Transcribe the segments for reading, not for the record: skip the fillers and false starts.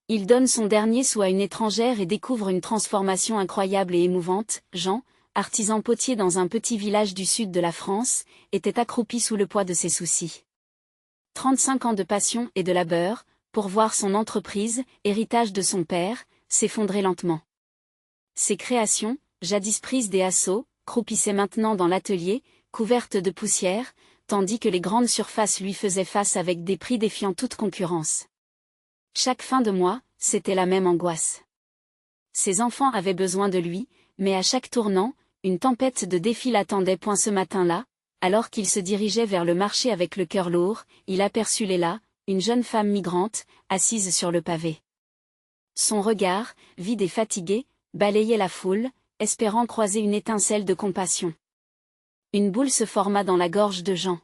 Il donne son dernier sou à une étrangère et découvre une transformation incroyable et émouvante. Jean, artisan potier dans un petit village du sud de la France, était accroupi sous le poids de ses soucis. 35 ans de passion et de labeur, pour voir son entreprise, héritage de son père, s'effondrer lentement. Ses créations, jadis prises des assauts, croupissaient maintenant dans l'atelier, couvertes de poussière, tandis que les grandes surfaces lui faisaient face avec des prix défiant toute concurrence. Chaque fin de mois, c'était la même angoisse. Ses enfants avaient besoin de lui, mais à chaque tournant, une tempête de défis l'attendait. Ce matin-là, alors qu'il se dirigeait vers le marché avec le cœur lourd, il aperçut Léla, une jeune femme migrante, assise sur le pavé. Son regard, vide et fatigué, balayait la foule, espérant croiser une étincelle de compassion. Une boule se forma dans la gorge de Jean.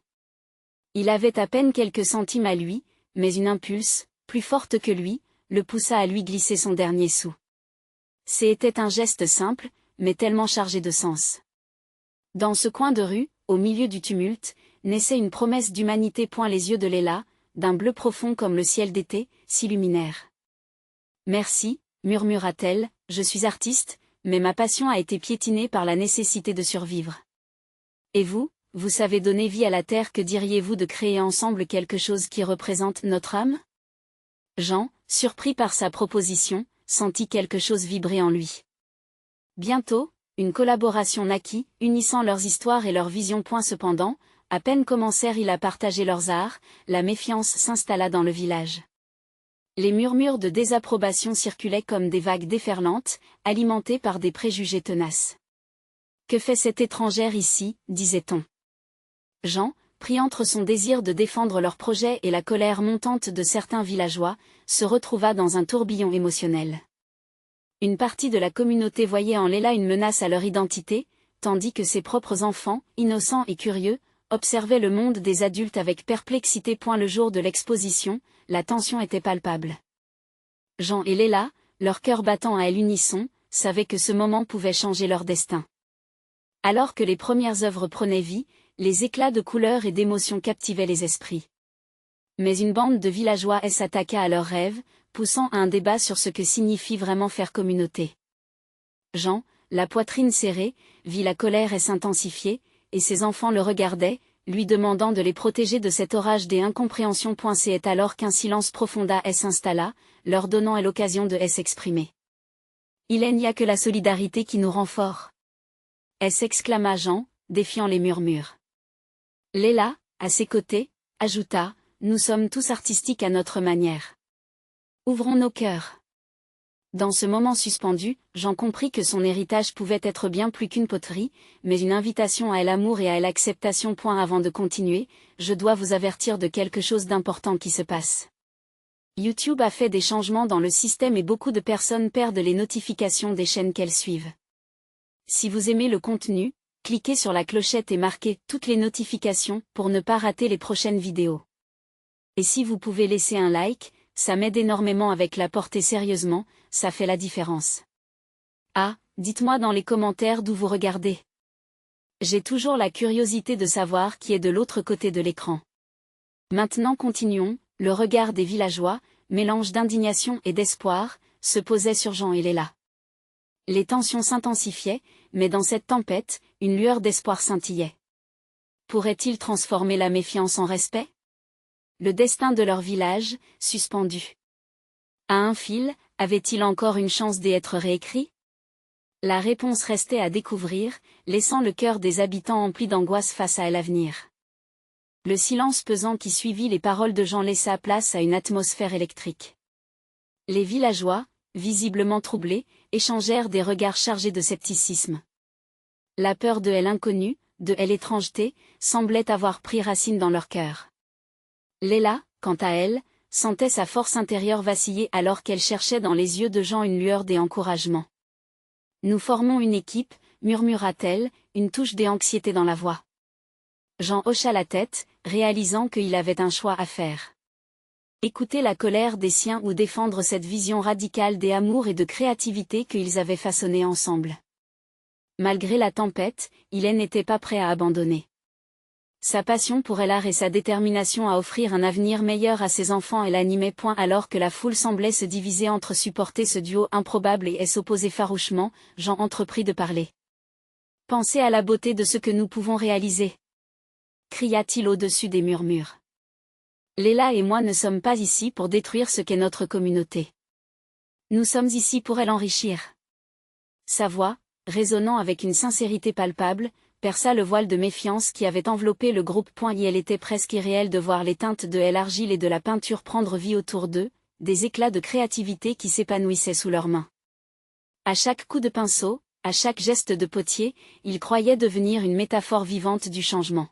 Il avait à peine quelques centimes à lui, mais une impulse, plus forte que lui, le poussa à lui glisser son dernier sou. C'était un geste simple, mais tellement chargé de sens. Dans ce coin de rue, au milieu du tumulte, naissait une promesse d'humanité. Les yeux de Léla, d'un bleu profond comme le ciel d'été, s'illuminèrent. « Merci, murmura-t-elle, je suis artiste, mais ma passion a été piétinée par la nécessité de survivre. Et vous, vous savez donner vie à la terre. Que diriez-vous de créer ensemble quelque chose qui représente notre âme ?» Jean, surpris par sa proposition, sentit quelque chose vibrer en lui. Bientôt, une collaboration naquit, unissant leurs histoires et leurs visions. Cependant, à peine commencèrent-ils à partager leurs arts, la méfiance s'installa dans le village. Les murmures de désapprobation circulaient comme des vagues déferlantes, alimentées par des préjugés tenaces. « Que fait cette étrangère ici ?» disait-on. Jean, pris entre son désir de défendre leur projet et la colère montante de certains villageois, se retrouva dans un tourbillon émotionnel. Une partie de la communauté voyait en Léla une menace à leur identité, tandis que ses propres enfants, innocents et curieux, observaient le monde des adultes avec perplexité. Le jour de l'exposition, la tension était palpable. Jean et Léla, leur cœur battant à l'unisson, savaient que ce moment pouvait changer leur destin. Alors que les premières œuvres prenaient vie, les éclats de couleurs et d'émotions captivaient les esprits. Mais une bande de villageois s'attaqua à leurs rêves, poussant à un débat sur ce que signifie vraiment faire communauté. Jean, la poitrine serrée, vit la colère s'intensifier, et ses enfants le regardaient, lui demandant de les protéger de cet orage des incompréhensions. C'est alors qu'un silence profond s'installa, leur donnant l'occasion de s'exprimer. « Il n'y a que la solidarité qui nous rend forts. » s'exclama Jean, défiant les murmures. Léla, à ses côtés, ajouta, « Nous sommes tous artistiques à notre manière. Ouvrons nos cœurs. » Dans ce moment suspendu, Jean comprit que son héritage pouvait être bien plus qu'une poterie, mais une invitation à l'amour et à l'acceptation. Avant de continuer, je dois vous avertir de quelque chose d'important qui se passe. YouTube a fait des changements dans le système et beaucoup de personnes perdent les notifications des chaînes qu'elles suivent. Si vous aimez le contenu, cliquez sur la clochette et marquez toutes les notifications pour ne pas rater les prochaines vidéos. Et si vous pouvez laisser un like, ça m'aide énormément avec la portée. Sérieusement, ça fait la différence. Ah, dites-moi dans les commentaires d'où vous regardez. J'ai toujours la curiosité de savoir qui est de l'autre côté de l'écran. Maintenant continuons, le regard des villageois, mélange d'indignation et d'espoir, se posait sur Jean et Léla. Les tensions s'intensifiaient, mais dans cette tempête, une lueur d'espoir scintillait. Pourrait-il transformer la méfiance en respect ? Le destin de leur village, suspendu. À un fil, avait-il encore une chance d'être réécrit ? La réponse restait à découvrir, laissant le cœur des habitants empli d'angoisse face à l'avenir. Le silence pesant qui suivit les paroles de Jean laissa place à une atmosphère électrique. Les villageois, visiblement troublés, échangèrent des regards chargés de scepticisme. La peur de l'inconnu, de l'étrangeté, semblait avoir pris racine dans leur cœur. Léla, quant à elle, sentait sa force intérieure vaciller alors qu'elle cherchait dans les yeux de Jean une lueur d'encouragement. « Nous formons une équipe », murmura-t-elle, une touche d'anxiété dans la voix. Jean hocha la tête, réalisant qu'il avait un choix à faire. Écouter la colère des siens ou défendre cette vision radicale d'amour et de créativité qu'ils avaient façonnée ensemble. Malgré la tempête, il n'était pas prêt à abandonner. Sa passion pour l'art et sa détermination à offrir un avenir meilleur à ses enfants l'animaient. Alors que la foule semblait se diviser entre supporter ce duo improbable et s'opposer farouchement, Jean entreprit de parler. « Pensez à la beauté de ce que nous pouvons réaliser !» cria-t-il au-dessus des murmures. « Léla et moi ne sommes pas ici pour détruire ce qu'est notre communauté. Nous sommes ici pour l'enrichir. » Sa voix, résonnant avec une sincérité palpable, perça le voile de méfiance qui avait enveloppé le groupe. Il était presque irréel de voir les teintes de l'argile et de la peinture prendre vie autour d'eux, des éclats de créativité qui s'épanouissaient sous leurs mains. À chaque coup de pinceau, à chaque geste de potier, ils croyaient devenir une métaphore vivante du changement.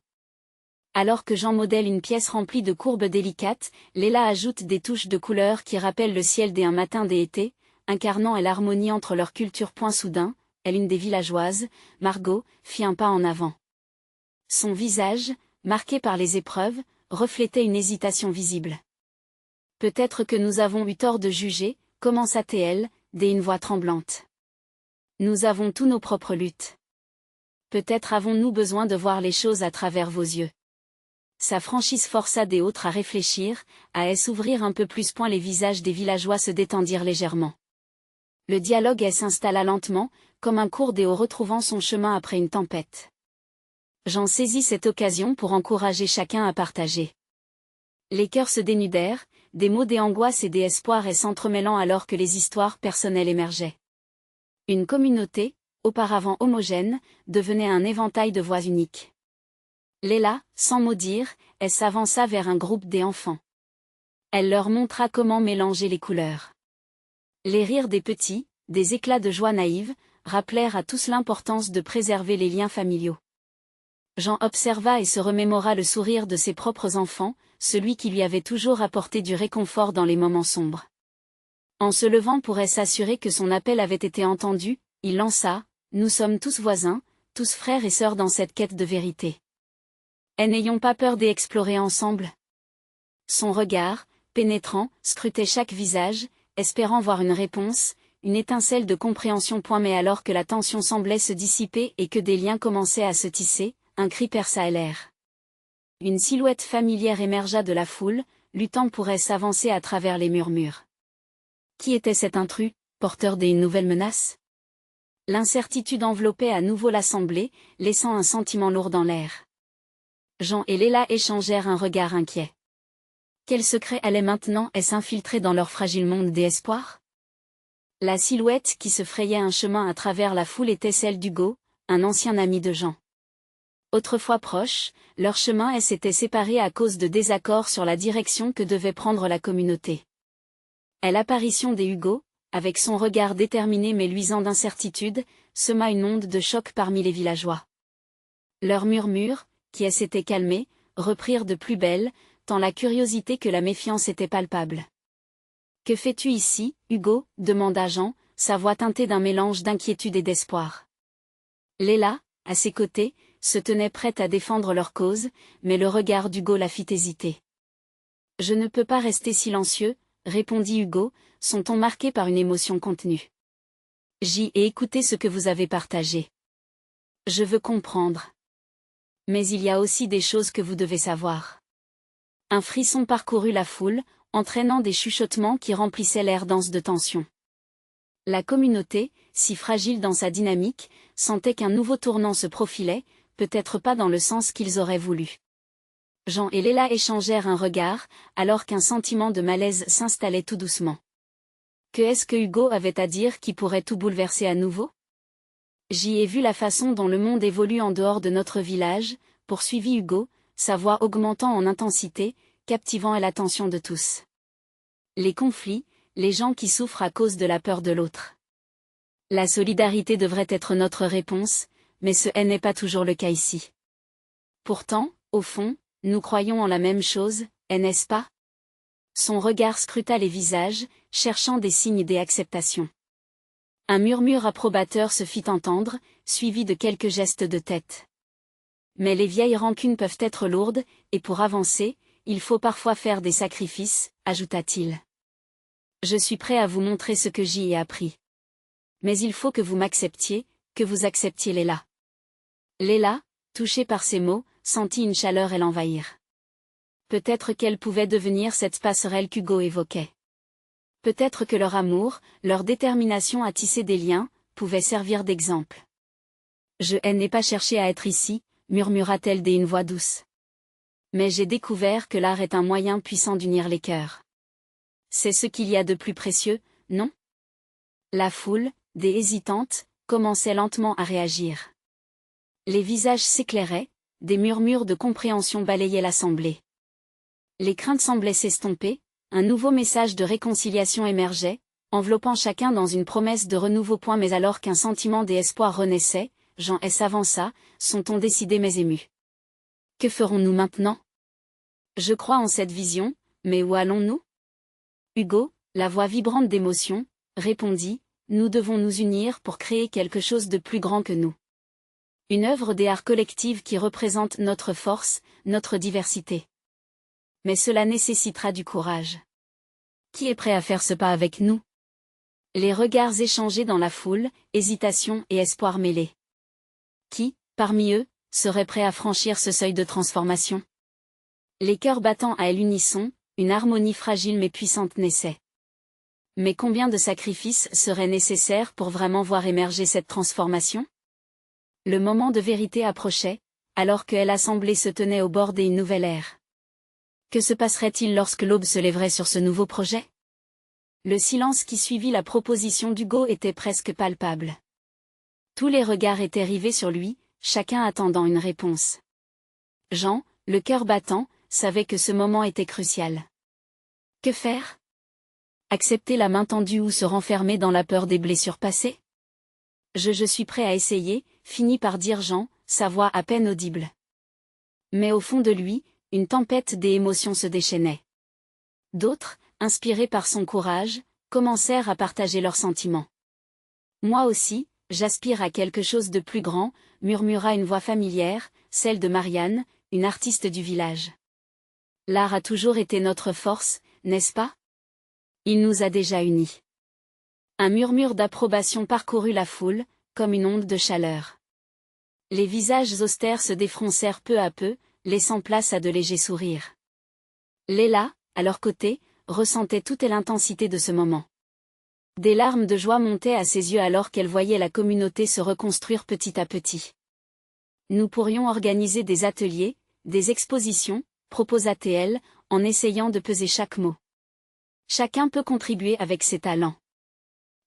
Alors que Jean modèle une pièce remplie de courbes délicates, Léla ajoute des touches de couleurs qui rappellent le ciel d'un matin d'été, incarnant l'harmonie entre leurs cultures. Soudain, l'une des villageoises, Margot, fit un pas en avant. Son visage, marqué par les épreuves, reflétait une hésitation visible. « Peut-être que nous avons eu tort de juger, » commença-t-elle, d'une voix tremblante. « Nous avons tous nos propres luttes. Peut-être avons-nous besoin de voir les choses à travers vos yeux. » Sa franchise força des autres à réfléchir, à s'ouvrir un peu plus. Les visages des villageois se détendirent légèrement. Le dialogue s'installa lentement, comme un cours d'eau retrouvant son chemin après une tempête. Jean saisit cette occasion pour encourager chacun à partager. Les cœurs se dénudèrent, des mots d'angoisse et d'espoir s'entremêlant alors que les histoires personnelles émergeaient. Une communauté, auparavant homogène, devenait un éventail de voix uniques. Léla, sans mot dire, s'avança vers un groupe d'enfants. Elle leur montra comment mélanger les couleurs. Les rires des petits, des éclats de joie naïve, rappelèrent à tous l'importance de préserver les liens familiaux. Jean observa et se remémora le sourire de ses propres enfants, celui qui lui avait toujours apporté du réconfort dans les moments sombres. En se levant pour s'assurer que son appel avait été entendu, il lança « Nous sommes tous voisins, tous frères et sœurs dans cette quête de vérité. Et n'ayons pas peur d'explorer ensemble. » Son regard, pénétrant, scrutait chaque visage, espérant voir une réponse, une étincelle de compréhension. Mais alors que la tension semblait se dissiper et que des liens commençaient à se tisser, un cri perça l'air. Une silhouette familière émergea de la foule, luttant pour s'avancer à travers les murmures. Qui était cet intrus, porteur d'une nouvelle menace? L'incertitude enveloppait à nouveau l'assemblée, laissant un sentiment lourd dans l'air. Jean et Léla échangèrent un regard inquiet. Quel secret allait maintenant s'infiltrer dans leur fragile monde d'espoir? La silhouette qui se frayait un chemin à travers la foule était celle d'Hugo, un ancien ami de Jean. Autrefois proches, leur chemin s'était séparé à cause de désaccords sur la direction que devait prendre la communauté. L'apparition d'Hugo, avec son regard déterminé mais luisant d'incertitude, sema une onde de choc parmi les villageois. Leurs murmures, qui s'étaient calmés, reprirent de plus belle, tant la curiosité que la méfiance étaient palpables. « Que fais-tu ici, Hugo » demanda Jean, sa voix teintée d'un mélange d'inquiétude et d'espoir. Léla, à ses côtés, se tenait prête à défendre leur cause, mais le regard d'Hugo la fit hésiter. « Je ne peux pas rester silencieux » répondit Hugo, son ton marqué par une émotion contenue. « J'y ai écouté ce que vous avez partagé. Je veux comprendre. Mais il y a aussi des choses que vous devez savoir. » Un frisson parcourut la foule, entraînant des chuchotements qui remplissaient l'air dense de tension. La communauté, si fragile dans sa dynamique, sentait qu'un nouveau tournant se profilait, peut-être pas dans le sens qu'ils auraient voulu. Jean et Léla échangèrent un regard, alors qu'un sentiment de malaise s'installait tout doucement. Que est-ce que Hugo avait à dire qui pourrait tout bouleverser à nouveau? J'y ai vu la façon dont le monde évolue en dehors de notre village, poursuivit Hugo, sa voix augmentant en intensité, captivant l'attention de tous. Les conflits, les gens qui souffrent à cause de la peur de l'autre. La solidarité devrait être notre réponse, mais ce n'est pas toujours le cas ici. Pourtant, au fond, nous croyons en la même chose, n'est-ce pas? Son regard scruta les visages, cherchant des signes d'acceptation. Un murmure approbateur se fit entendre, suivi de quelques gestes de tête. Mais les vieilles rancunes peuvent être lourdes, et pour avancer, il faut parfois faire des sacrifices, ajouta-t-il. Je suis prêt à vous montrer ce que j'y ai appris. Mais il faut que vous m'acceptiez, que vous acceptiez Léla. Léla, touchée par ces mots, sentit une chaleur et l'envahir. Peut-être qu'elle pouvait devenir cette passerelle qu'Hugo évoquait. Peut-être que leur amour, leur détermination à tisser des liens, pouvait servir d'exemple. « Je n'ai pas cherché à être ici », murmura-t-elle d'une voix douce. Mais j'ai découvert que l'art est un moyen puissant d'unir les cœurs. C'est ce qu'il y a de plus précieux, non? La foule, des hésitantes, commençait lentement à réagir. Les visages s'éclairaient, des murmures de compréhension balayaient l'assemblée. Les craintes semblaient s'estomper, un nouveau message de réconciliation émergeait, enveloppant chacun dans une promesse de renouveau. Mais alors qu'un sentiment d'espoir renaissait, Jean s'avança, son ton décidé mais ému. Que ferons-nous maintenant? Je crois en cette vision, mais où allons-nous? Hugo, la voix vibrante d'émotion, répondit, nous devons nous unir pour créer quelque chose de plus grand que nous. Une œuvre d'art collective qui représente notre force, notre diversité. Mais cela nécessitera du courage. Qui est prêt à faire ce pas avec nous? Les regards échangés dans la foule, hésitation et espoir mêlés. Qui, parmi eux, serait prêt à franchir ce seuil de transformation? Les cœurs battant à l'unisson, une harmonie fragile mais puissante naissait. Mais combien de sacrifices seraient nécessaires pour vraiment voir émerger cette transformation? Le moment de vérité approchait, alors que l'assemblée se tenait au bord d'une nouvelle ère. Que se passerait-il lorsque l'aube se lèverait sur ce nouveau projet? Le silence qui suivit la proposition d'Hugo était presque palpable. Tous les regards étaient rivés sur lui, chacun attendant une réponse. Jean, le cœur battant, savait que ce moment était crucial. Que faire? Accepter la main tendue ou se renfermer dans la peur des blessures passées? Je suis prêt à essayer, finit par dire Jean, sa voix à peine audible. Mais au fond de lui, une tempête d'émotions se déchaînait. D'autres, inspirés par son courage, commencèrent à partager leurs sentiments. Moi aussi, j'aspire à quelque chose de plus grand, murmura une voix familière, celle de Marianne, une artiste du village. L'art a toujours été notre force, n'est-ce pas? Il nous a déjà unis. Un murmure d'approbation parcourut la foule, comme une onde de chaleur. Les visages austères se défroncèrent peu à peu, laissant place à de légers sourires. Léla, à leur côté, ressentait toute l'intensité de ce moment. Des larmes de joie montaient à ses yeux alors qu'elle voyait la communauté se reconstruire petit à petit. Nous pourrions organiser des ateliers, des expositions, proposa-t-elle, en essayant de peser chaque mot. Chacun peut contribuer avec ses talents.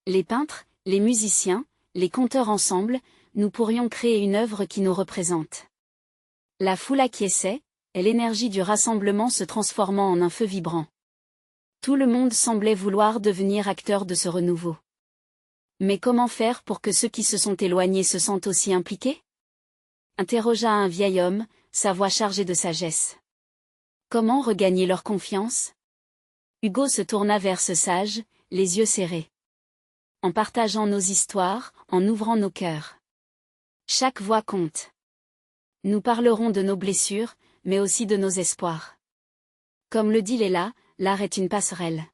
Les peintres, les musiciens, les conteurs ensemble, nous pourrions créer une œuvre qui nous représente. La foule acquiesçait, et l'énergie du rassemblement se transformant en un feu vibrant. Tout le monde semblait vouloir devenir acteur de ce renouveau. Mais comment faire pour que ceux qui se sont éloignés se sentent aussi impliqués? Interrogea un vieil homme, sa voix chargée de sagesse. Comment regagner leur confiance? Hugo se tourna vers ce sage, les yeux serrés. En partageant nos histoires, en ouvrant nos cœurs. Chaque voix compte. Nous parlerons de nos blessures, mais aussi de nos espoirs. Comme le dit Léla, l'art est une passerelle.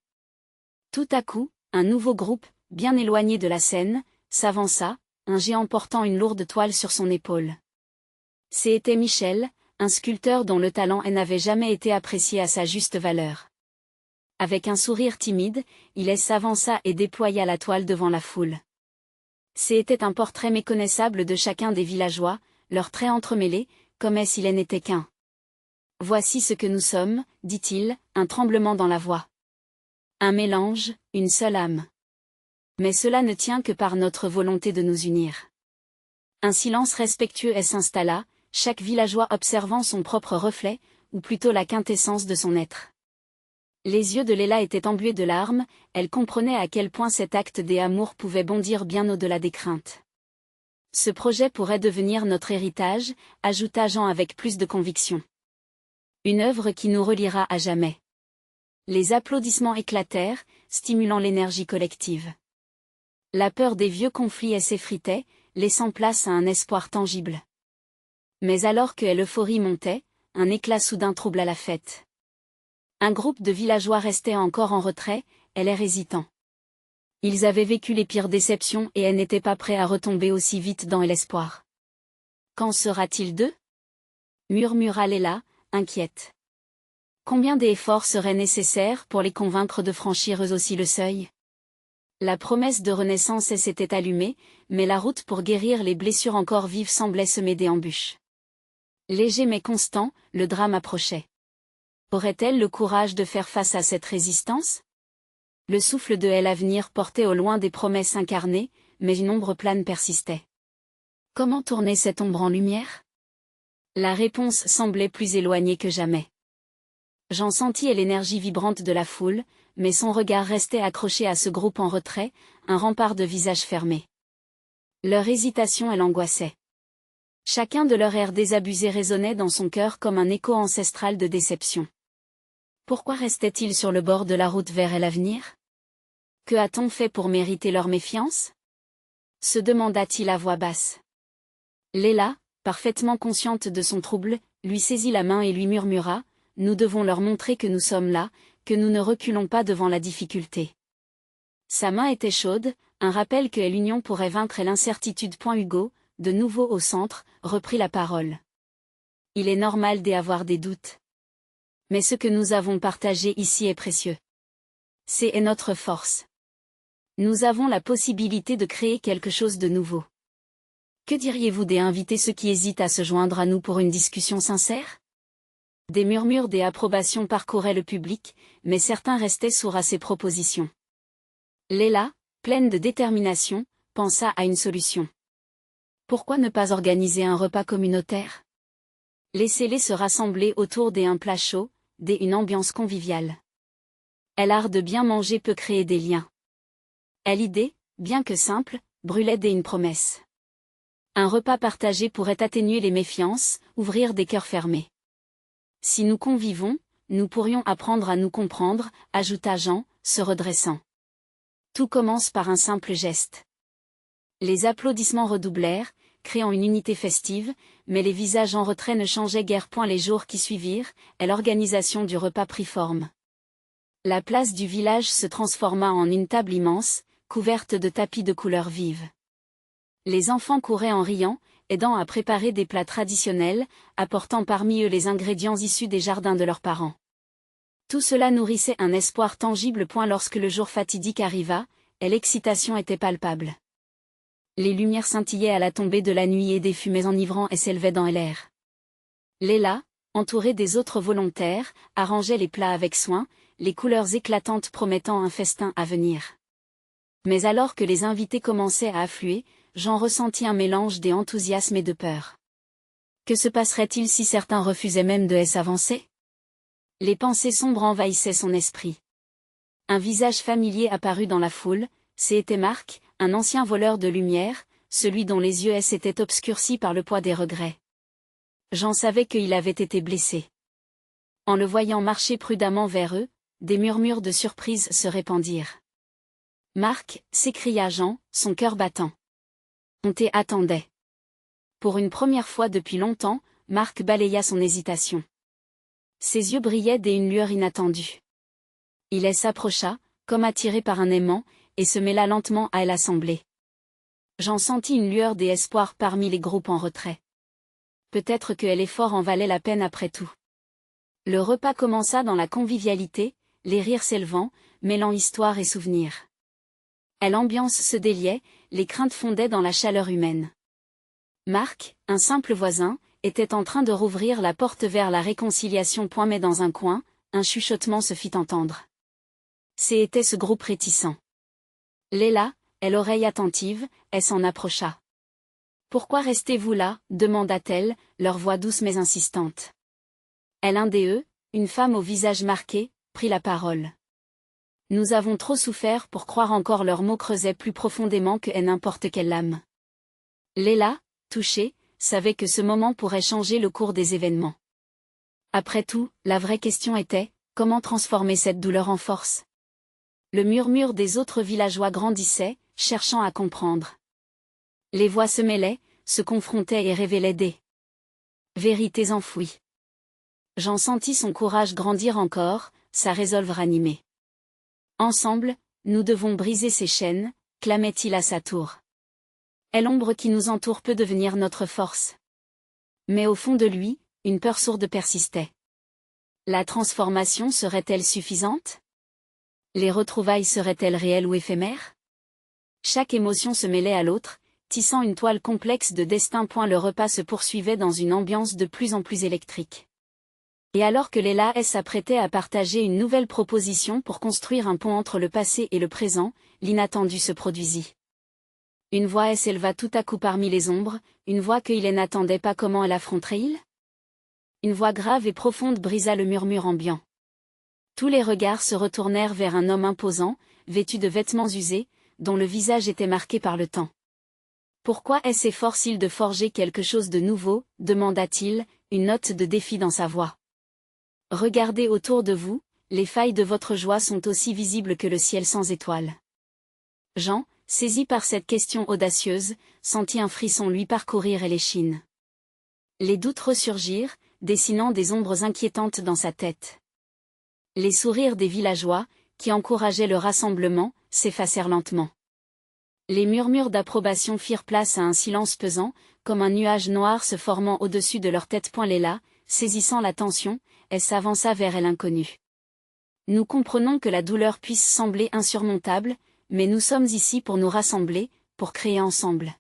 Tout à coup, un nouveau groupe, bien éloigné de la scène, s'avança, un géant portant une lourde toile sur son épaule. C'était Michel, un sculpteur dont le talent n'avait jamais été apprécié à sa juste valeur. Avec un sourire timide, il s'avança et déploya la toile devant la foule. C'était un portrait méconnaissable de chacun des villageois, leurs traits entremêlés, comme s'il n'était qu'un. Voici ce que nous sommes, dit-il, un tremblement dans la voix. Un mélange, une seule âme. Mais cela ne tient que par notre volonté de nous unir. Un silence respectueux s'installa, chaque villageois observant son propre reflet, ou plutôt la quintessence de son être. Les yeux de Léla étaient embués de larmes, elle comprenait à quel point cet acte d'amour pouvait bondir bien au-delà des craintes. Ce projet pourrait devenir notre héritage, ajouta Jean avec plus de conviction. Une œuvre qui nous reliera à jamais. Les applaudissements éclatèrent, stimulant l'énergie collective. La peur des vieux conflits s'effritait, laissant place à un espoir tangible. Mais alors que l'euphorie montait, un éclat soudain troubla la fête. Un groupe de villageois restait encore en retrait, l'air hésitant. Ils avaient vécu les pires déceptions et n'étaient pas prêts à retomber aussi vite dans l'espoir. Qu'en sera-t-il d'eux? murmura Léla, inquiète. Combien d'efforts seraient nécessaires pour les convaincre de franchir eux aussi le seuil? La promesse de renaissance s'était allumée, mais la route pour guérir les blessures encore vives semblait semer d'embûches. Léger mais constant, le drame approchait. Aurait-elle le courage de faire face à cette résistance? Le souffle de l'avenir portait au loin des promesses incarnées, mais une ombre plane persistait. Comment tourner cette ombre en lumière? La réponse semblait plus éloignée que jamais. Jean sentit l'énergie vibrante de la foule, mais son regard restait accroché à ce groupe en retrait, un rempart de visages fermés. Leur hésitation l'angoissait. Chacun de leurs airs désabusés résonnait dans son cœur comme un écho ancestral de déception. Pourquoi restait-il sur le bord de la route vers l'avenir? Que a-t-on fait pour mériter leur méfiance? Se demanda-t-il à voix basse. Léla, parfaitement consciente de son trouble, lui saisit la main et lui murmura: « Nous devons leur montrer que nous sommes là, que nous ne reculons pas devant la difficulté. » Sa main était chaude, un rappel que l'union pourrait vaincre l'incertitude. Hugo, de nouveau au centre, reprit la parole. Il est normal d'avoir des doutes. Mais ce que nous avons partagé ici est précieux. C'est notre force. Nous avons la possibilité de créer quelque chose de nouveau. Que diriez-vous d'inviter ceux qui hésitent à se joindre à nous pour une discussion sincère? Des murmures d'approbation parcouraient le public, mais certains restaient sourds à ces propositions. Léla, pleine de détermination, pensa à une solution. Pourquoi ne pas organiser un repas communautaire? Laissez-les se rassembler autour d'un plat chaud, une ambiance conviviale. L'art de bien manger peut créer des liens. L'idée, bien que simple, brûlait une promesse. Un repas partagé pourrait atténuer les méfiances, ouvrir des cœurs fermés. Si nous convivons, nous pourrions apprendre à nous comprendre, ajouta Jean, se redressant. Tout commence par un simple geste. Les applaudissements redoublèrent, créant une unité festive, mais les visages en retrait ne changeaient guère point les jours qui suivirent, et l'organisation du repas prit forme. La place du village se transforma en une table immense, couverte de tapis de couleurs vives. Les enfants couraient en riant, aidant à préparer des plats traditionnels, apportant parmi eux les ingrédients issus des jardins de leurs parents. Tout cela nourrissait un espoir tangible. Lorsque le jour fatidique arriva, et l'excitation était palpable. Les lumières scintillaient à la tombée de la nuit et des fumées enivrantes s'élevaient dans l'air. Léla, entourée des autres volontaires, arrangeait les plats avec soin, les couleurs éclatantes promettant un festin à venir. Mais alors que les invités commençaient à affluer, Jean ressentit un mélange d'enthousiasme et de peur. Que se passerait-il si certains refusaient même de s'avancer? Les pensées sombres envahissaient son esprit. Un visage familier apparut dans la foule, c'était Marc, un ancien voleur de lumière, celui dont les yeux s'étaient obscurcis par le poids des regrets. Jean savait qu'il avait été blessé. En le voyant marcher prudemment vers eux, des murmures de surprise se répandirent. « Marc » s'écria Jean, son cœur battant. « On t'attendait. » Pour une première fois depuis longtemps, Marc balaya son hésitation. Ses yeux brillaient d'une lueur inattendue. Il s'approcha, comme attiré par un aimant, et se mêla lentement à l'assemblée. J'en sentis une lueur d'espoir parmi les groupes en retrait. Peut-être que l'effort en valait la peine après tout. Le repas commença dans la convivialité, les rires s'élevant, mêlant histoire et souvenirs. L'ambiance se déliait, les craintes fondaient dans la chaleur humaine. Marc, un simple voisin, était en train de rouvrir la porte vers la réconciliation. Mais dans un coin, un chuchotement se fit entendre. C'était ce groupe réticent. Léla, l'oreille attentive, s'en approcha. « Pourquoi restez-vous là » demanda-t-elle, leur voix douce mais insistante. L'un d'eux, une femme au visage marqué, prit la parole. « Nous avons trop souffert pour croire encore leurs mots creusaient plus profondément que n'importe quelle lame. » Léla, touchée, savait que ce moment pourrait changer le cours des événements. Après tout, la vraie question était, comment transformer cette douleur en force? Le murmure des autres villageois grandissait, cherchant à comprendre. Les voix se mêlaient, se confrontaient et révélaient des vérités enfouies. Jean sentit son courage grandir encore, sa résolve ranimée. « Ensemble, nous devons briser ces chaînes », clamait-il à sa tour. « L'ombre qui nous entoure peut devenir notre force. » Mais au fond de lui, une peur sourde persistait. La transformation serait-elle suffisante? Les retrouvailles seraient-elles réelles ou éphémères? Chaque émotion se mêlait à l'autre, tissant une toile complexe de destin. Le repas se poursuivait dans une ambiance de plus en plus électrique. Et alors que Léla s'apprêtait à partager une nouvelle proposition pour construire un pont entre le passé et le présent, l'inattendu se produisit. Une voix s'éleva tout à coup parmi les ombres, une voix que il n'attendait pas. Comment elle affronterait-il? Une voix grave et profonde brisa le murmure ambiant. Tous les regards se retournèrent vers un homme imposant, vêtu de vêtements usés, dont le visage était marqué par le temps. Pourquoi s'efforce-t-il de forger quelque chose de nouveau, demanda-t-il, une note de défi dans sa voix. Regardez autour de vous, les failles de votre joie sont aussi visibles que le ciel sans étoiles. Jean, saisi par cette question audacieuse, sentit un frisson lui parcourir l'échine. Les doutes ressurgirent, dessinant des ombres inquiétantes dans sa tête. Les sourires des villageois, qui encourageaient le rassemblement, s'effacèrent lentement. Les murmures d'approbation firent place à un silence pesant, comme un nuage noir se formant au-dessus de leur tête. Léla, saisissant l'attention, elle s'avança vers l'inconnu. Nous comprenons que la douleur puisse sembler insurmontable, mais nous sommes ici pour nous rassembler, pour créer ensemble.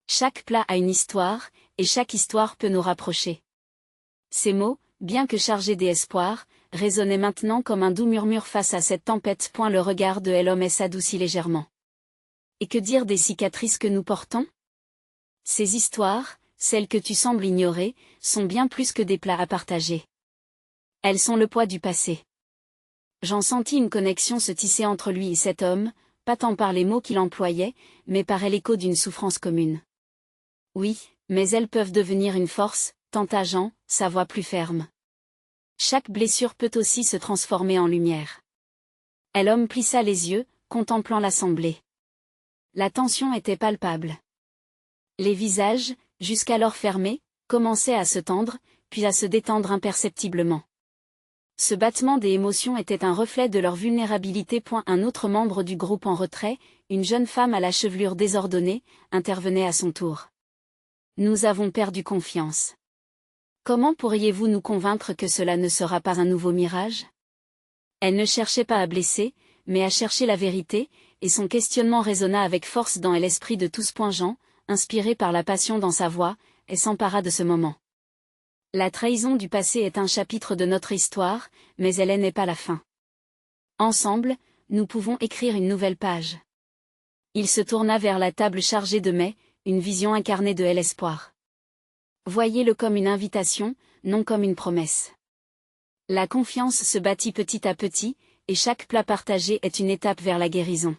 Chaque plat a une histoire, et chaque histoire peut nous rapprocher. Ces mots, bien que chargés d'espoir, résonnaient maintenant comme un doux murmure face à cette tempête. Le regard de l'homme s'adoucit légèrement. Et que dire des cicatrices que nous portons? Ces histoires, celles que tu sembles ignorer, sont bien plus que des plats à partager. Elles sont le poids du passé. J'en sentis une connexion se tisser entre lui et cet homme, pas tant par les mots qu'il employait, mais par l'écho d'une souffrance commune. Oui, mais elles peuvent devenir une force, tenta Jean, sa voix plus ferme. Chaque blessure peut aussi se transformer en lumière. L'homme plissa les yeux, contemplant l'assemblée. La tension était palpable. Les visages, jusqu'alors fermés, commençaient à se tendre, puis à se détendre imperceptiblement. Ce battement des émotions était un reflet de leur vulnérabilité. Un autre membre du groupe en retrait, une jeune femme à la chevelure désordonnée, intervenait à son tour. Nous avons perdu confiance. Comment pourriez-vous nous convaincre que cela ne sera pas un nouveau mirage? Elle ne cherchait pas à blesser, mais à chercher la vérité, et son questionnement résonna avec force dans l'esprit de tous. Jean, inspiré par la passion dans sa voix, s'empara de ce moment. La trahison du passé est un chapitre de notre histoire, mais elle n'est pas la fin. Ensemble, nous pouvons écrire une nouvelle page. Il se tourna vers la table chargée de mets, une vision incarnée de l'espoir. Voyez-le comme une invitation, non comme une promesse. La confiance se bâtit petit à petit, et chaque plat partagé est une étape vers la guérison.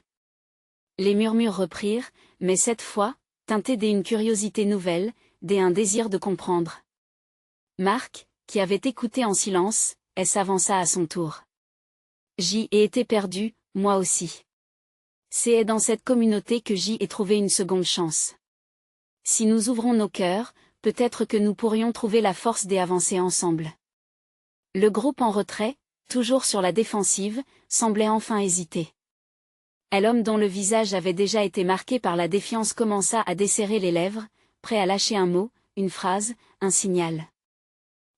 Les murmures reprirent, mais cette fois, teintés d'une curiosité nouvelle, d'un désir de comprendre. Marc, qui avait écouté en silence, s'avança à son tour. J'y ai été perdu, moi aussi. C'est dans cette communauté que j'y ai trouvé une seconde chance. Si nous ouvrons nos cœurs, peut-être que nous pourrions trouver la force d'avancer ensemble. Le groupe en retrait, toujours sur la défensive, semblait enfin hésiter. L'homme dont le visage avait déjà été marqué par la défiance commença à desserrer les lèvres, prêt à lâcher un mot, une phrase, un signal.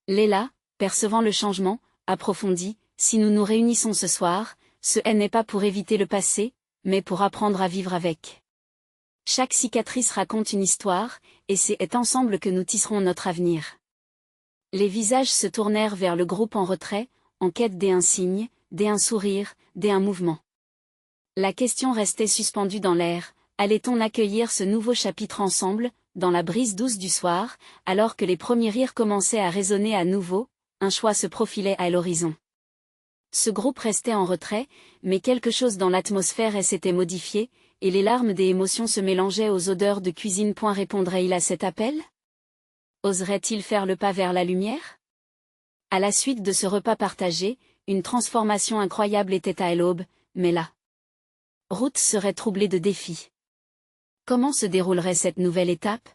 Léla, percevant le changement, approfondit, si nous nous réunissons ce soir, ce n'est pas pour éviter le passé, mais pour apprendre à vivre avec. Chaque cicatrice raconte une histoire, et c'est ensemble que nous tisserons notre avenir. Les visages se tournèrent vers le groupe en retrait, en quête d'un signe, d'un sourire, d'un mouvement. La question restait suspendue dans l'air, allait-on accueillir ce nouveau chapitre ensemble, dans la brise douce du soir, alors que les premiers rires commençaient à résonner à nouveau, un choix se profilait à l'horizon. Ce groupe restait en retrait, mais quelque chose dans l'atmosphère s'était modifié, et les larmes des émotions se mélangeaient aux odeurs de cuisine. Répondrait-il à cet appel? Oserait-il faire le pas vers la lumière? À la suite de ce repas partagé, une transformation incroyable était à l'aube, mais la route serait troublée de défis. Comment se déroulerait cette nouvelle étape?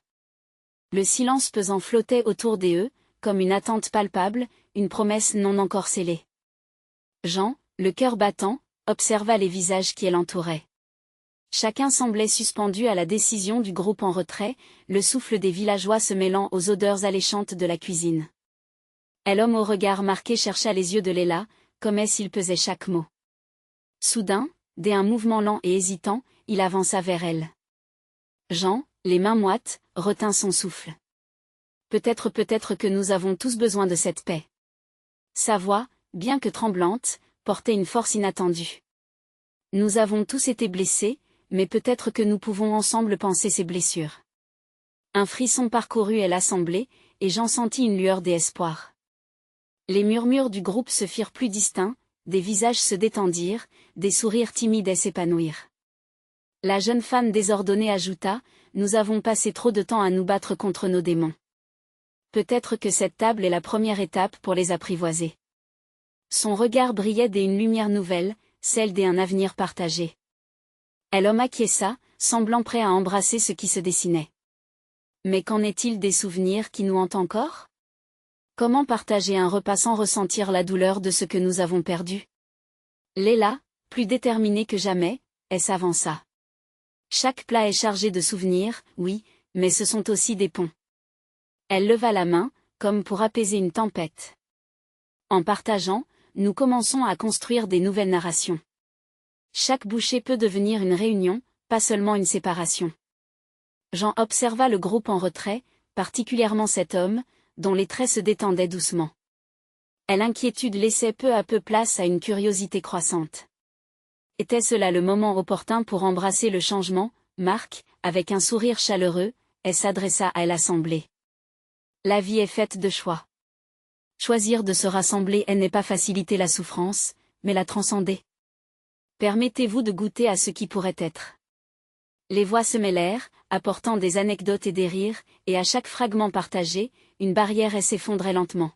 Le silence pesant flottait autour d'eux, comme une attente palpable, une promesse non encore scellée. Jean, le cœur battant, observa les visages qui l'entouraient. Chacun semblait suspendu à la décision du groupe en retrait, le souffle des villageois se mêlant aux odeurs alléchantes de la cuisine. L'homme au regard marqué chercha les yeux de Léla, comme s'il pesait chaque mot. Soudain, d'un mouvement lent et hésitant, il avança vers elle. Jean, les mains moites, retint son souffle. Peut-être que nous avons tous besoin de cette paix. Sa voix, bien que tremblante, portait une force inattendue. Nous avons tous été blessés, mais peut-être que nous pouvons ensemble panser ces blessures. Un frisson parcourut l'assemblée, et Jean sentit une lueur d'espoir. Les murmures du groupe se firent plus distincts, des visages se détendirent, des sourires timides s'épanouirent. La jeune femme désordonnée ajouta, « Nous avons passé trop de temps à nous battre contre nos démons. Peut-être que cette table est la première étape pour les apprivoiser. » Son regard brillait d'une lumière nouvelle, celle d'un avenir partagé. L'homme acquiesça, semblant prêt à embrasser ce qui se dessinait. Mais qu'en est-il des souvenirs qui nous hantent encore? Comment partager un repas sans ressentir la douleur de ce que nous avons perdu? Léla, plus déterminée que jamais, s'avança. Chaque plat est chargé de souvenirs, oui, mais ce sont aussi des ponts. Elle leva la main, comme pour apaiser une tempête. En partageant, nous commençons à construire des nouvelles narrations. Chaque bouchée peut devenir une réunion, pas seulement une séparation. Jean observa le groupe en retrait, particulièrement cet homme, dont les traits se détendaient doucement. L'inquiétude laissait peu à peu place à une curiosité croissante. Était-ce là le moment opportun pour embrasser le changement? Marc, avec un sourire chaleureux, s'adressa à l'assemblée. La vie est faite de choix. Choisir de se rassembler n'est pas faciliter la souffrance, mais la transcender. Permettez-vous de goûter à ce qui pourrait être. Les voix se mêlèrent, apportant des anecdotes et des rires, et à chaque fragment partagé, une barrière s'effondrait lentement.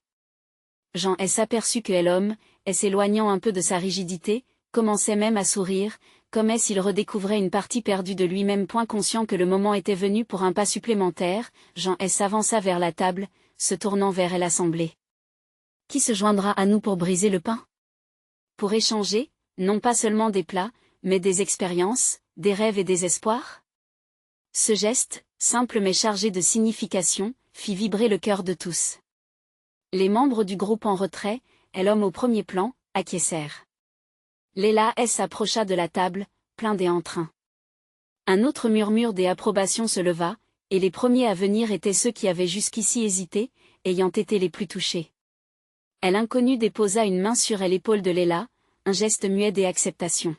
Jean s'aperçut que l'homme, s'éloignant un peu de sa rigidité, commençait même à sourire, comme s'il redécouvrait une partie perdue de lui-même. Point conscient que le moment était venu pour un pas supplémentaire, Jean s'avança vers la table, se tournant vers l'assemblée. Qui se joindra à nous pour briser le pain? Pour échanger, non pas seulement des plats, mais des expériences, des rêves et des espoirs? Ce geste, simple mais chargé de signification, fit vibrer le cœur de tous. Les membres du groupe en retrait, l'homme au premier plan, acquiescèrent. Léla s'approcha de la table, plein d'entrain. Un autre murmure d'approbation se leva, et les premiers à venir étaient ceux qui avaient jusqu'ici hésité, ayant été les plus touchés. L'inconnu déposa une main sur l'épaule de Léla, un geste muet d'acceptation.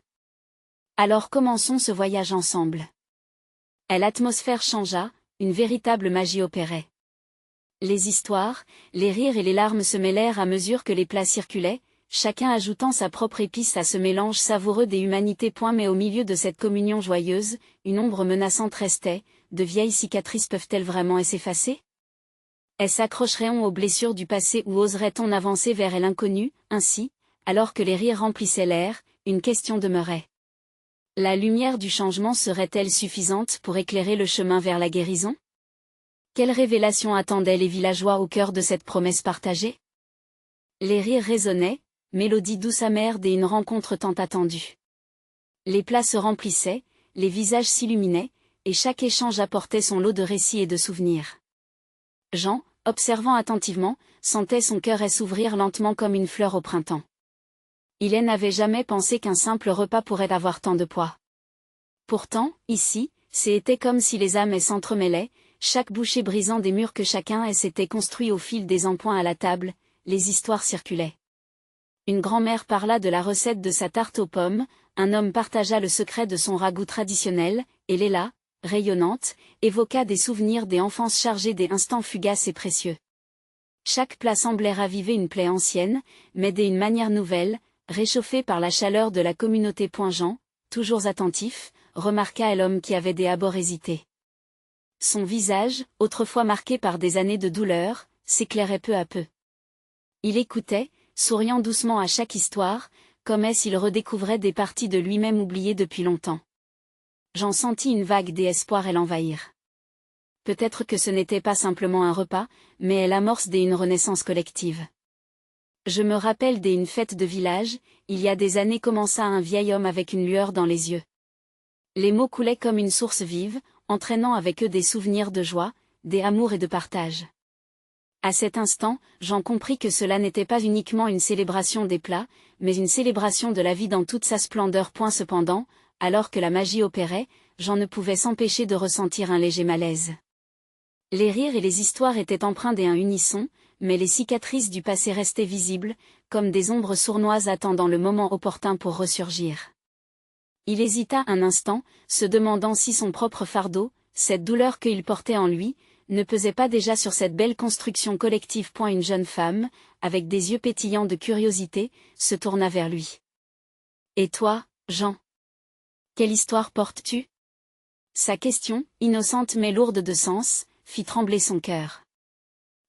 Alors commençons ce voyage ensemble. L'atmosphère changea, une véritable magie opérait. Les histoires, les rires et les larmes se mêlèrent à mesure que les plats circulaient, chacun ajoutant sa propre épice à ce mélange savoureux des humanités. Mais au milieu de cette communion joyeuse, une ombre menaçante restait, de vieilles cicatrices peuvent-elles vraiment s'effacer? S'accrocherait-on aux blessures du passé ou oserait-on avancer vers l'inconnu? Ainsi, alors que les rires remplissaient l'air, une question demeurait. La lumière du changement serait-elle suffisante pour éclairer le chemin vers la guérison? Quelle révélation attendaient les villageois au cœur de cette promesse partagée? Les rires résonnaient, mélodie douce amère d'une rencontre tant attendue. Les plats se remplissaient, les visages s'illuminaient, et chaque échange apportait son lot de récits et de souvenirs. Jean, observant attentivement, sentait son cœur s'ouvrir lentement comme une fleur au printemps. Il n'avait jamais pensé qu'un simple repas pourrait avoir tant de poids. Pourtant, ici, c'était comme si les âmes s'entremêlaient, chaque bouchée brisant des murs que chacun s'était construit au fil des empoints à la table, les histoires circulaient. Une grand-mère parla de la recette de sa tarte aux pommes, un homme partagea le secret de son ragoût traditionnel, et Léla, rayonnante, évoqua des souvenirs d'enfance chargés d'instants fugaces et précieux. Chaque plat semblait raviver une plaie ancienne, mais d'une manière nouvelle, réchauffée par la chaleur de la communauté. Jean, toujours attentif, remarqua l'homme qui avait d'abord hésité. Son visage, autrefois marqué par des années de douleur, s'éclairait peu à peu. Il écoutait, souriant doucement à chaque histoire, comme s'il redécouvrait des parties de lui-même oubliées depuis longtemps. J'en sentis une vague d'espoir l'envahir. Peut-être que ce n'était pas simplement un repas, mais l'amorce d'une renaissance collective. Je me rappelle d'une fête de village, il y a des années, commença un vieil homme avec une lueur dans les yeux. Les mots coulaient comme une source vive, entraînant avec eux des souvenirs de joie, d'amour et de partage. À cet instant, Jean comprit que cela n'était pas uniquement une célébration des plats, mais une célébration de la vie dans toute sa splendeur. Cependant, alors que la magie opérait, Jean ne pouvait s'empêcher de ressentir un léger malaise. Les rires et les histoires étaient empreints d'un unisson, mais les cicatrices du passé restaient visibles, comme des ombres sournoises attendant le moment opportun pour ressurgir. Il hésita un instant, se demandant si son propre fardeau, cette douleur qu'il portait en lui, ne pesait pas déjà sur cette belle construction collective. Une jeune femme, avec des yeux pétillants de curiosité, se tourna vers lui. « Et toi, Jean? Quelle histoire portes-tu » Sa question, innocente mais lourde de sens, fit trembler son cœur.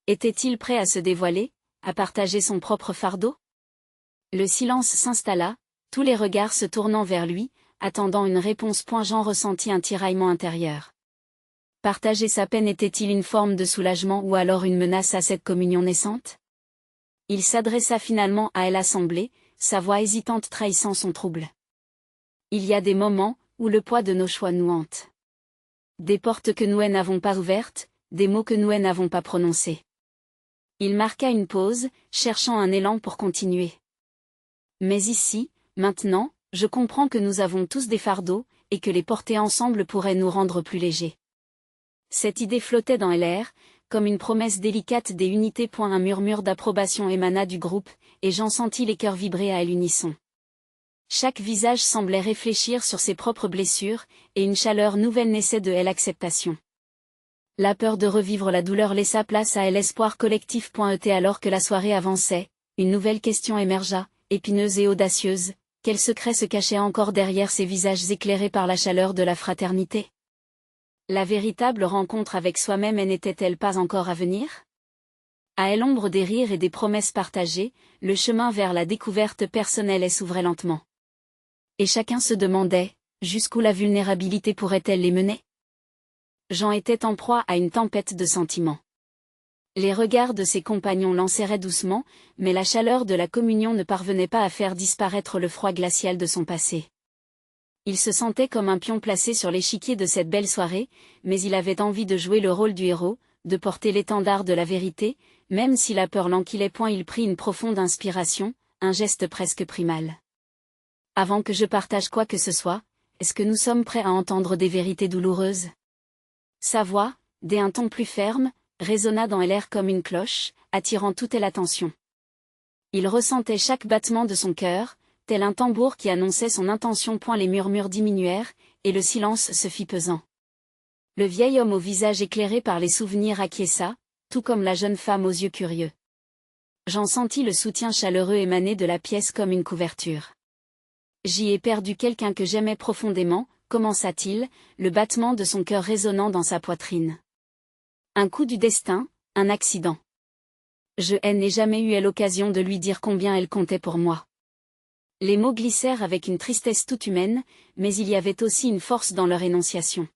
Était-il prêt à se dévoiler, à partager son propre fardeau? Le silence s'installa, tous les regards se tournant vers lui, attendant une réponse. Jean ressentit un tiraillement intérieur. Partager sa peine était-il une forme de soulagement ou alors une menace à cette communion naissante? Il s'adressa finalement à elle assemblée, sa voix hésitante trahissant son trouble. Il y a des moments où le poids de nos choix nous hante. Des portes que nous n'avons pas ouvertes, des mots que nous n'avons pas prononcés. Il marqua une pause, cherchant un élan pour continuer. Mais ici, maintenant, je comprends que nous avons tous des fardeaux, et que les porter ensemble pourrait nous rendre plus légers. Cette idée flottait dans l'air, comme une promesse délicate des unités. Un murmure d'approbation émana du groupe, et Jean sentit les cœurs vibrer à l'unisson. Chaque visage semblait réfléchir sur ses propres blessures, et une chaleur nouvelle naissait de l'acceptation. La peur de revivre la douleur laissa place à l'espoir collectif. Alors que la soirée avançait, une nouvelle question émergea, épineuse et audacieuse. Quel secret se cachait encore derrière ces visages éclairés par la chaleur de la fraternité? La véritable rencontre avec soi-même n'était-elle pas encore à venir? À l'ombre des rires et des promesses partagées, le chemin vers la découverte personnelle s'ouvrait lentement. Et chacun se demandait, jusqu'où la vulnérabilité pourrait-elle les mener? Jean était en proie à une tempête de sentiments. Les regards de ses compagnons l'enserraient doucement, mais la chaleur de la communion ne parvenait pas à faire disparaître le froid glacial de son passé. Il se sentait comme un pion placé sur l'échiquier de cette belle soirée, mais il avait envie de jouer le rôle du héros, de porter l'étendard de la vérité, même si la peur l'enquillait. Il prit une profonde inspiration, un geste presque primal. Avant que je partage quoi que ce soit, est-ce que nous sommes prêts à entendre des vérités douloureuses? Sa voix, d'un ton plus ferme, résonna dans l'air comme une cloche, attirant toute l'attention. Il ressentait chaque battement de son cœur, tel un tambour qui annonçait son intention. Les murmures diminuèrent, et le silence se fit pesant. Le vieil homme au visage éclairé par les souvenirs acquiesça, tout comme la jeune femme aux yeux curieux. J'en sentis le soutien chaleureux émaner de la pièce comme une couverture. J'y ai perdu quelqu'un que j'aimais profondément, commença-t-il, le battement de son cœur résonnant dans sa poitrine. Un coup du destin, un accident. Je n'ai jamais eu l'occasion de lui dire combien elle comptait pour moi. Les mots glissèrent avec une tristesse toute humaine, mais il y avait aussi une force dans leur énonciation.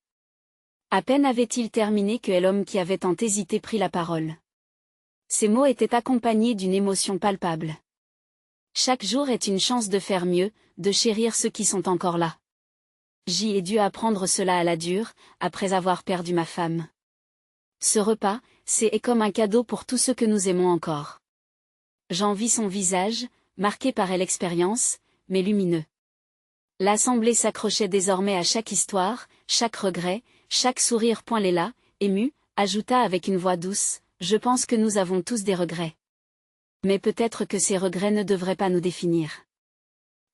À peine avait-il terminé que l'homme qui avait tant hésité prit la parole. Ces mots étaient accompagnés d'une émotion palpable. Chaque jour est une chance de faire mieux, de chérir ceux qui sont encore là. J'y ai dû apprendre cela à la dure, après avoir perdu ma femme. Ce repas, c'est comme un cadeau pour tous ceux que nous aimons encore. J'en vis son visage, marqué par l'expérience, mais lumineux. L'assemblée s'accrochait désormais à chaque histoire, chaque regret, chaque sourire. Léla, émue, ajouta avec une voix douce, « Je pense que nous avons tous des regrets. Mais peut-être que ces regrets ne devraient pas nous définir.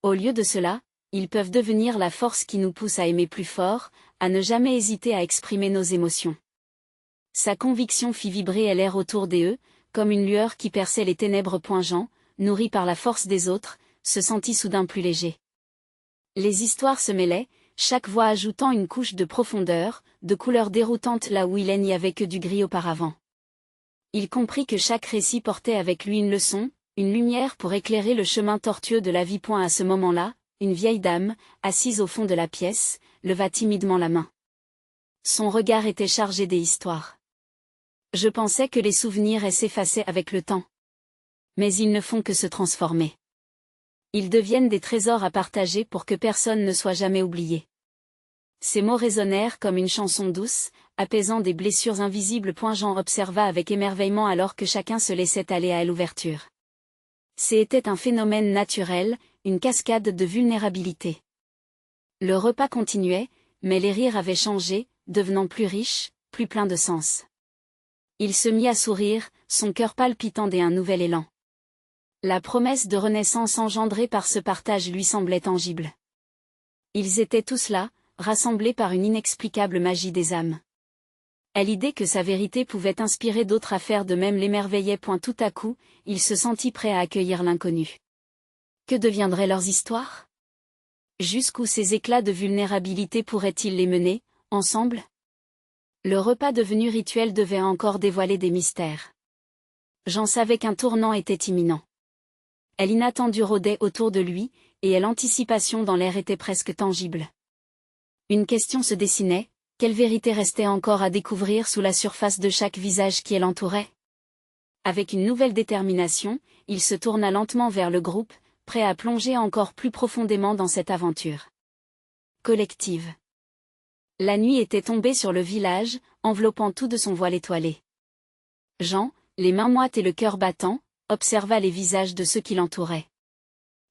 Au lieu de cela, ils peuvent devenir la force qui nous pousse à aimer plus fort, à ne jamais hésiter à exprimer nos émotions. » Sa conviction fit vibrer l'air autour d'eux, comme une lueur qui perçait les ténèbres. Jean, nourri par la force des autres, se sentit soudain plus léger. Les histoires se mêlaient, chaque voix ajoutant une couche de profondeur, de couleur déroutante là où il n'y avait que du gris auparavant. Il comprit que chaque récit portait avec lui une leçon, une lumière pour éclairer le chemin tortueux de la vie. À ce moment-là, une vieille dame, assise au fond de la pièce, leva timidement la main. Son regard était chargé des histoires. Je pensais que les souvenirs s'effaçaient avec le temps. Mais ils ne font que se transformer. Ils deviennent des trésors à partager pour que personne ne soit jamais oublié. Ces mots résonnèrent comme une chanson douce, apaisant des blessures invisibles. Jean observa avec émerveillement alors que chacun se laissait aller à l'ouverture. C'était un phénomène naturel, une cascade de vulnérabilité. Le repas continuait, mais les rires avaient changé, devenant plus riches, plus pleins de sens. Il se mit à sourire, son cœur palpitant d'un nouvel élan. La promesse de renaissance engendrée par ce partage lui semblait tangible. Ils étaient tous là, rassemblés par une inexplicable magie des âmes. À l'idée que sa vérité pouvait inspirer d'autres à faire de même l'émerveillait. Tout à coup, il se sentit prêt à accueillir l'inconnu. Que deviendraient leurs histoires? Jusqu'où ces éclats de vulnérabilité pourraient-ils les mener, ensemble? Le repas devenu rituel devait encore dévoiler des mystères. Jean savait qu'un tournant était imminent. L'inattendue rôdait autour de lui, et l'anticipation dans l'air était presque tangible. Une question se dessinait, quelle vérité restait encore à découvrir sous la surface de chaque visage qui l'entourait? Avec une nouvelle détermination, il se tourna lentement vers le groupe, prêt à plonger encore plus profondément dans cette aventure collective. La nuit était tombée sur le village, enveloppant tout de son voile étoilé. Jean, les mains moites et le cœur battant, observa les visages de ceux qui l'entouraient.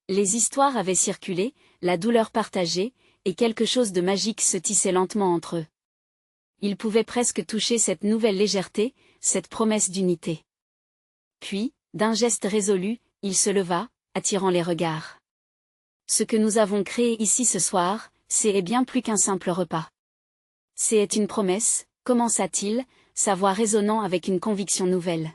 Les histoires avaient circulé, la douleur partagée, et quelque chose de magique se tissait lentement entre eux. Il pouvait presque toucher cette nouvelle légèreté, cette promesse d'unité. Puis, d'un geste résolu, il se leva, attirant les regards. Ce que nous avons créé ici ce soir, c'est bien plus qu'un simple repas. C'est une promesse, commença-t-il, sa voix résonnant avec une conviction nouvelle.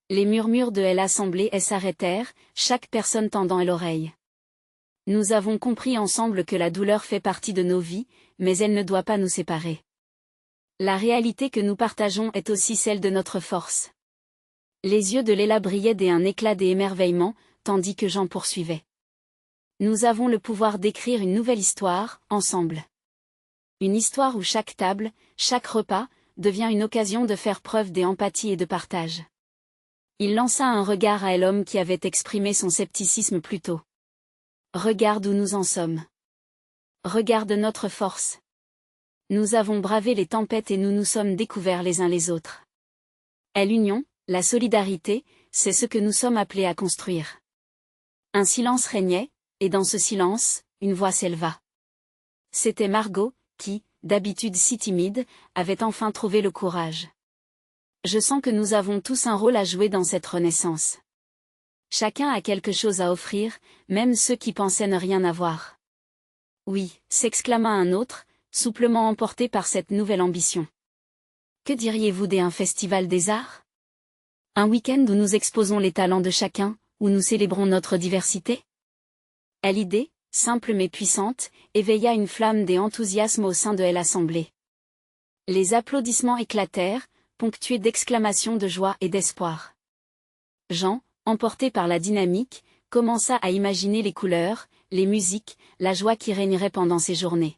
Les murmures de l'assemblée s'arrêtèrent, chaque personne tendant l'oreille. Nous avons compris ensemble que la douleur fait partie de nos vies, mais elle ne doit pas nous séparer. La réalité que nous partageons est aussi celle de notre force. Les yeux de Léla brillaient d'un éclat d'émerveillement, tandis que Jean poursuivait. Nous avons le pouvoir d'écrire une nouvelle histoire, ensemble. Une histoire où chaque table, chaque repas, devient une occasion de faire preuve d'empathie et de partage. Il lança un regard à l'homme qui avait exprimé son scepticisme plus tôt. Regarde où nous en sommes. Regarde notre force. Nous avons bravé les tempêtes et nous nous sommes découverts les uns les autres. L'union, la solidarité, c'est ce que nous sommes appelés à construire. Un silence régnait, et dans ce silence, une voix s'éleva. C'était Margot, qui, d'habitude si timide, avait enfin trouvé le courage. Je sens que nous avons tous un rôle à jouer dans cette renaissance. Chacun a quelque chose à offrir, même ceux qui pensaient ne rien avoir. Oui, s'exclama un autre, souplement emporté par cette nouvelle ambition. Que diriez-vous d'un festival des arts? Un week-end où nous exposons les talents de chacun, où nous célébrons notre diversité? L'idée, simple mais puissante, éveilla une flamme d'enthousiasme au sein de l'assemblée. Les applaudissements éclatèrent, ponctués d'exclamations de joie et d'espoir. Jean, emporté par la dynamique, commença à imaginer les couleurs, les musiques, la joie qui régnerait pendant ces journées.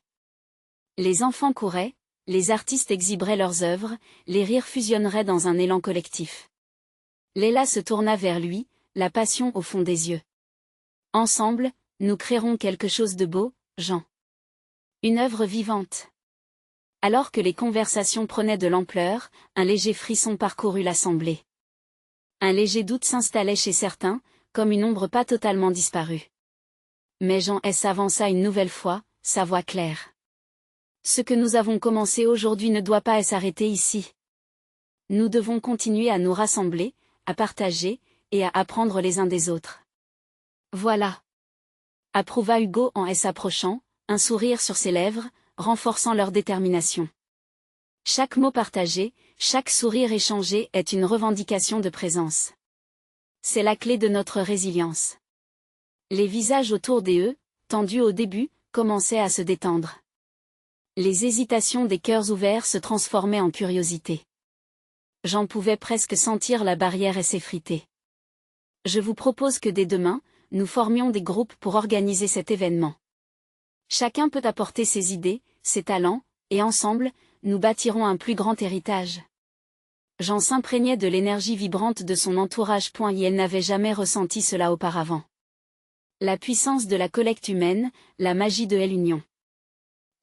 Les enfants couraient, les artistes exhiberaient leurs œuvres, les rires fusionneraient dans un élan collectif. Léla se tourna vers lui, la passion au fond des yeux. Ensemble, nous créerons quelque chose de beau, Jean. Une œuvre vivante. Alors que les conversations prenaient de l'ampleur, un léger frisson parcourut l'assemblée. Un léger doute s'installait chez certains, comme une ombre pas totalement disparue. Mais Jean s'avança une nouvelle fois, sa voix claire. Ce que nous avons commencé aujourd'hui ne doit pas s'arrêter ici. Nous devons continuer à nous rassembler, à partager, et à apprendre les uns des autres. Voilà. Approuva Hugo en s'approchant, un sourire sur ses lèvres, renforçant leur détermination. Chaque mot partagé, chaque sourire échangé est une revendication de présence. C'est la clé de notre résilience. Les visages autour d'eux, tendus au début, commençaient à se détendre. Les hésitations des cœurs ouverts se transformaient en curiosité. J'en pouvais presque sentir la barrière s'effriter. Je vous propose que dès demain, nous formions des groupes pour organiser cet événement. Chacun peut apporter ses idées, ses talents, et ensemble, nous bâtirons un plus grand héritage. Jean s'imprégnait de l'énergie vibrante de son entourage. Elle n'avait jamais ressenti cela auparavant. La puissance de la collecte humaine, la magie de l'union.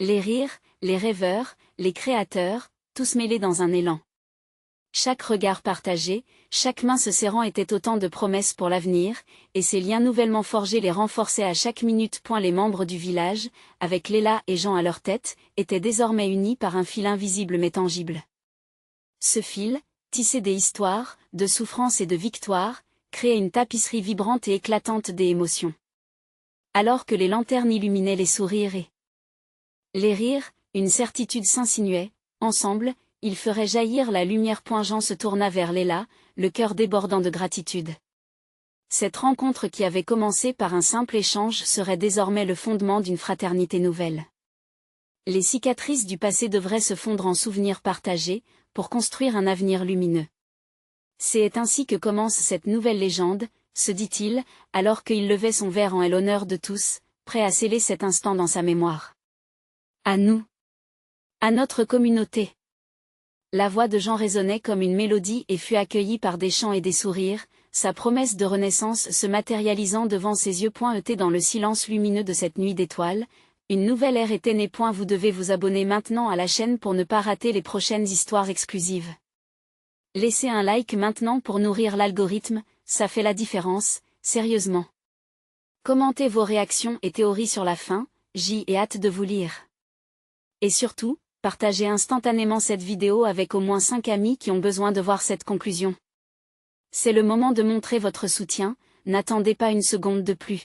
Les rires, les rêveurs, les créateurs, tous mêlés dans un élan. Chaque regard partagé, chaque main se serrant était autant de promesses pour l'avenir, et ces liens nouvellement forgés les renforçaient à chaque minute. Les membres du village, avec Léla et Jean à leur tête, étaient désormais unis par un fil invisible mais tangible. Ce fil, tissé des histoires, de souffrances et de victoires, créait une tapisserie vibrante et éclatante des émotions. Alors que les lanternes illuminaient les sourires et les rires, une certitude s'insinuait, ensemble, ils feraient jaillir la lumière. Jean se tourna vers Léla, le cœur débordant de gratitude. Cette rencontre qui avait commencé par un simple échange serait désormais le fondement d'une fraternité nouvelle. Les cicatrices du passé devraient se fondre en souvenirs partagés, pour construire un avenir lumineux. C'est ainsi que commence cette nouvelle légende, se dit-il, alors qu'il levait son verre en l'honneur de tous, prêt à sceller cet instant dans sa mémoire. À nous. À notre communauté. La voix de Jean résonnait comme une mélodie et fut accueillie par des chants et des sourires, sa promesse de renaissance se matérialisant devant ses yeux. Dans le silence lumineux de cette nuit d'étoiles, une nouvelle ère était née. Vous devez vous abonner maintenant à la chaîne pour ne pas rater les prochaines histoires exclusives. Laissez un like maintenant pour nourrir l'algorithme, ça fait la différence, sérieusement. Commentez vos réactions et théories sur la fin, j'y ai hâte de vous lire. Et surtout, partagez instantanément cette vidéo avec au moins 5 amis qui ont besoin de voir cette conclusion. C'est le moment de montrer votre soutien, n'attendez pas une seconde de plus.